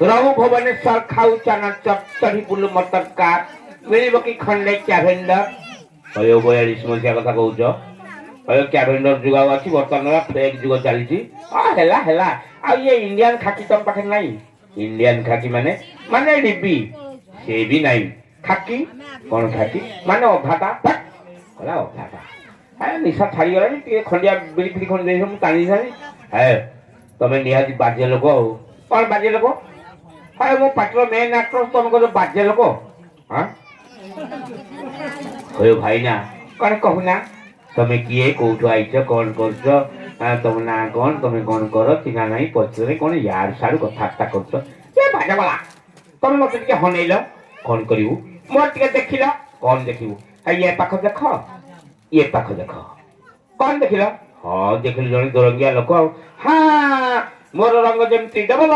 रहू भुवनेश्वर खाऊ चना चढ़ी बुलु मटर कार मिलिब कि खंडे क्याभेंडर अयो 42 मसिया कथा कहउछ अयो क्याभेंडर जुग अछि वर्तमान फेक जुग चलीछि हेला हेला आ ये इंडियन खाकी तम पाखे नाही इंडियन खाकी माने माने डिबी से भी नाही खाकी कोन खाकी माने अभाटा होला अभाटा है निशा छाड़ी गला नी खंडिया बिली बिली खंड देसम तानी सारी है तमे निहाती बाजे लोक हो कोन बाजे लोक है मो पाटर मेन एक्टर तुम को बाजे लोक हां होयो भाई ना कोन कहूना तमे किए कोठो आइछ कोन करछ तुम ना कोन तमे कोन करो चिना नाही पछरे कोन यार सारू कथा करछ ए बाजा वाला तमे मते के हनेइलो कोन करिवु मोर टिके देखिलो कोन देखिवु ये पाख देख ये पाख देख कोन देखिलो हां देखिलो जणी दोरंगिया लोक हां मोर रंग जेमती डबल